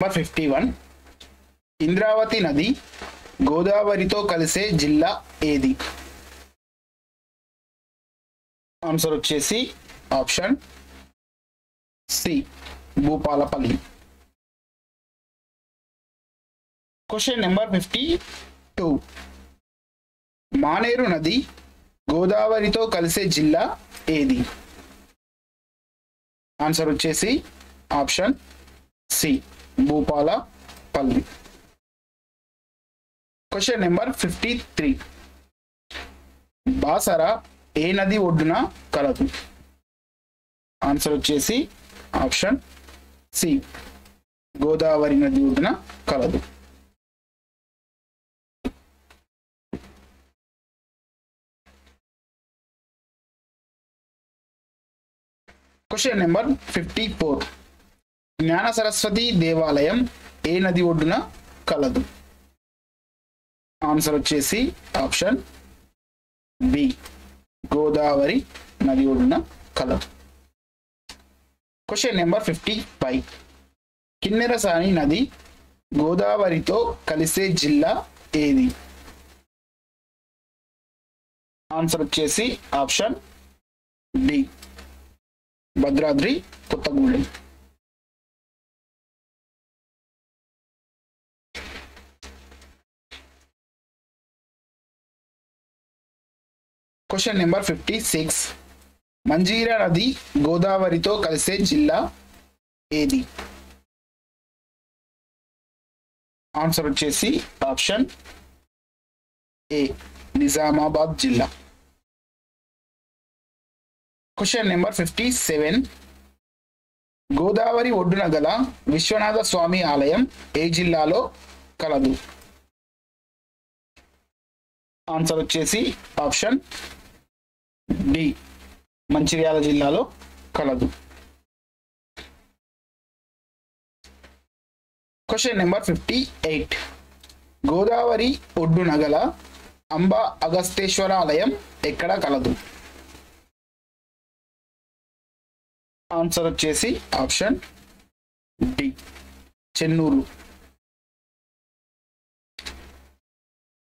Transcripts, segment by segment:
Number 51 Indravati నది గోదావరితో కలిసే జిల్లా ఏది? ఆన్సర్ వచ్చేసి option C Bhupalpally. Question number 52 Maneru నది గోదావరితో కలిసే జిల్లా ఏది? ఆన్సర్ వచ్చేసి option C Bhupalpally. Question number 53 Basara ఏ నది ఒడ్డున కలదు? ఆన్సర్ వచ్చేసి ఆప్షన్ సి గోదావరి నది ఒడ్డున కలదు. క్వశ్చన్ నెంబర్ 54 జ్ఞాన సరస్వతి దేవాలయం ఏ నది ఒడ్డున కలదు? ఆన్సర్ వచ్చేసి ఆప్షన్ బి గోదావరి నది ఒడ్డున కలదు. క్వశ్చన్ నెంబర్ 55 కిన్నెరసాని నది గోదావరితో కలిసే జిల్లా ఏది? ఆన్సర్ వచ్చేసి option D Bhadradri Kothagudem. Question number 56 Manjira నది గోదావరితో కలిసే జిల్లా ఏది? ఆన్సర్ వచ్చేసి ఆప్షన్ ఏ నిజామాబాద్ జిల్లా. క్వశ్చన్ నెంబర్ 57 గోదావరి ఒడ్డున గల విశ్వనాథ స్వామి ఆలయం ఏ జిల్లాలో కలదు? ఆన్సర్ వచ్చేసి ఆప్షన్ డి మంచిర్యాల జిల్లాలో కలదు. క్వశ్చన్ నెంబర్ 58 గోదావరి ఒడ్డున గల అంబా అగస్తేశ్వర ఆలయం ఎక్కడ కలదు? ఆన్సర్ వచ్చేసి option D Chennur.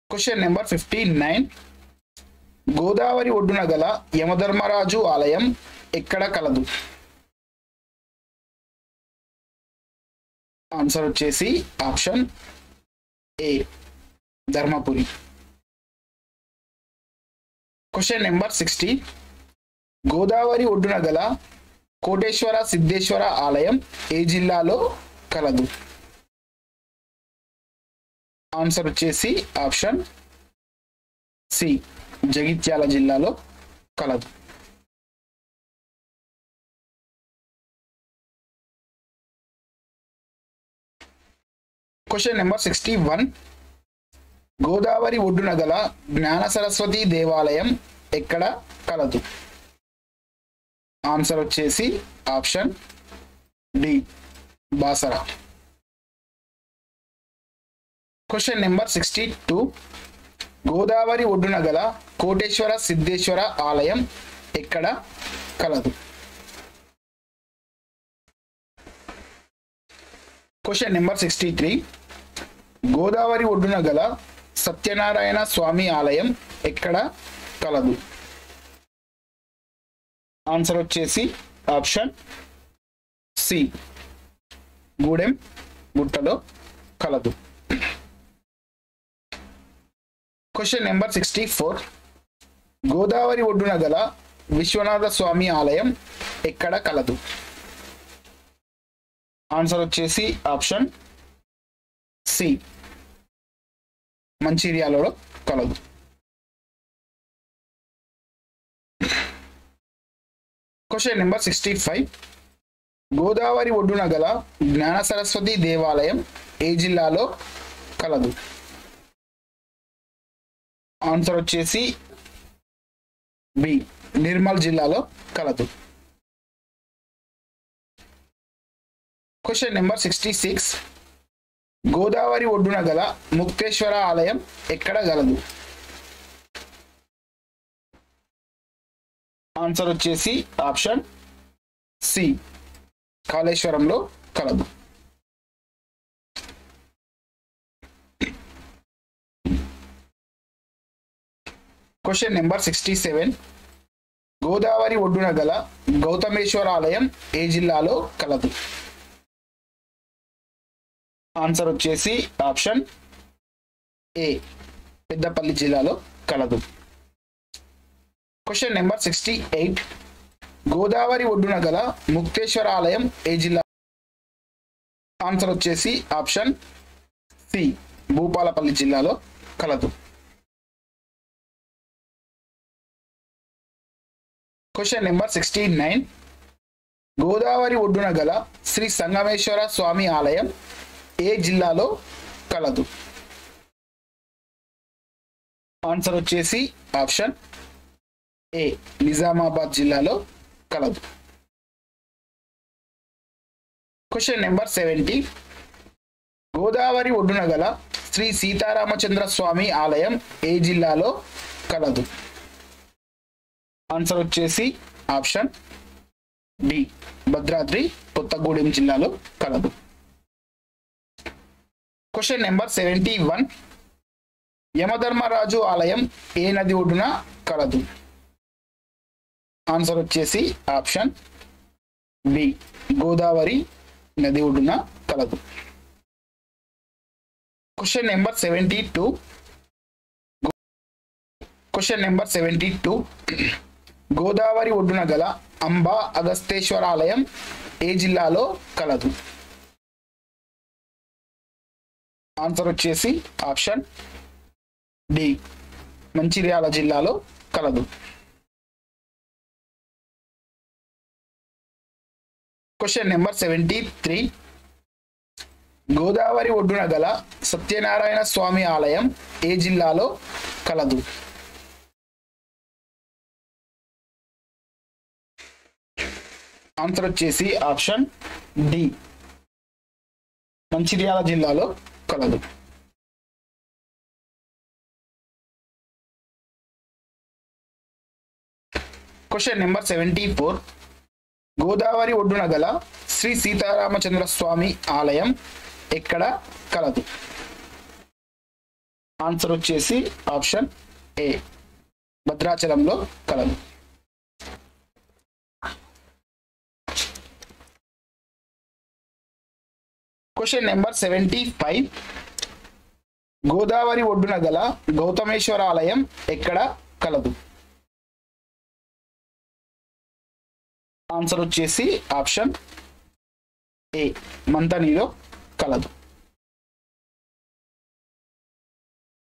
Question number 59 Godavari ఒడ్డున గల యమధర్మరాజు ఆలయం ఎక్కడ కలదు? ఆన్సర్ వచ్చేసి option A Dharmapuri. Question number 60 Godavari ఒడ్డున గల కోటేశ్వర సిద్ధేశ్వర ఆలయం ఏ జిల్లాలో కలదు? ఆన్సర్ వచ్చేసి ఆప్షన్ సి జగిత్యాల జిల్లాలో కలదు. క్వశ్చన్ నెంబర్ 61 గోదావరి ఒడ్డున గల జ్ఞాన సరస్వతి దేవాలయం ఎక్కడ కలదు? ఆన్సర్ వచ్చేసి option D Basara. Question number 62 Godavari ఒడ్డున గల కోటేశ్వర సిద్ధేశ్వర ఆలయం ఎక్కడ కలదు? క్వశ్చన్ నెంబర్ 63 గోదావరి ఒడ్డున గల సత్యనారాయణ స్వామి ఆలయం ఎక్కడ కలదు? ఆన్సర్ వచ్చేసి ఆప్షన్ సి గూడెం గుట్టలో కలదు. క్వశ్చన్ నెంబర్ 64 గోదావరి ఒడ్డున గల విశ్వనాథ స్వామి ఆలయం ఎక్కడ కలదు? ఆన్సర్ వచ్చేసి ఆప్షన్ సి మంచిర్యాలలో కలదు. క్వశ్చన్ నెంబర్ 65 గోదావరి ఒడ్డున గల జ్ఞాన సరస్వతి దేవాలయం ఏ జిల్లాలో కలదు? ఆన్సర్ వచ్చేసి బి నిర్మల్ జిల్లాలో కలదు. క్వశ్చన్ నెంబర్ 66 గోదావరి ఒడ్డున గల ముక్తేశ్వర ఆలయం ఎక్కడ గలదు? ఆన్సర్ వచ్చేసి ఆప్షన్ సి కాళేశ్వరంలో కలదు. Question number 67. గోదావరి ఒడ్డున గల గౌతమేశ్వర ఆలయం ఏ జిల్లాలో కలదు? ఆన్సర్ వచ్చేసి ఆప్షన్ ఏ, పెద్దపల్లి జిల్లాలో కలదు. Question number 68. గోదావరి ఒడ్డున గల ముక్తేశ్వర ఆలయం ఏ జిల్లా? ఆన్సర్ వచ్చేసి ఆప్షన్ సి, భూపాలపల్లి జిల్లాలో కలదు. Question number 69. గోదావరి ఒడ్డున గల శ్రీ సంగమేశ్వర స్వామి ఆలయం ఏ జిల్లాలో కలదు? ఆన్సర్ వచ్చేసి ఆప్షన్ ఏ, నిజామాబాద్ జిల్లాలో కలదు. Question number 70. గోదావరి ఒడ్డున గల శ్రీ సీతారామచంద్ర స్వామి ఆలయం ఏ జిల్లాలో కలదు? ఆన్సర్ వచ్చేసి ఆప్షన్ డి, భద్రాద్రి కొత్తగూడెం జిల్లాలో కలదు. Question number 71. యమధర్మరాజు ఆలయం ఏ నది ఒడ్డున కలదు? ఆన్సర్ వచ్చేసి ఆప్షన్ బి, గోదావరి నది ఒడ్డున కలదు. Question number 72. Question number 72. Godavari ఒడ్డున గల అంబా అగస్తేశ్వర ఆలయం ఏ జిల్లాలో కలదు? ఆన్సర్ వచ్చేసి ఆప్షన్ డి, మంచిర్యాల జిల్లాలో కలదు. Question number 73. గోదావరి ఒడ్డున గల సత్యనారాయణ స్వామి ఆలయం ఏ జిల్లాలో కలదు? ఆన్సర్ వచ్చేసి ఆప్షన్ డి, మంచిర్యాల జిల్లాలో కలదు. Question number 74. గోదావరి ఒడ్డున గల శ్రీ సీతారామచంద్ర స్వామి ఆలయం ఎక్కడ కలదు? ఆన్సర్ వచ్చేసి ఆప్షన్ ఏ, భద్రాచలంలో కలదు. Question number 75. గోదావరి ఒడ్డున గల గౌతమేశ్వర ఆలయం ఎక్కడ కలదు? ఆన్సర్ వచ్చేసి ఆప్షన్ ఏ, మంతనిలో కలదు.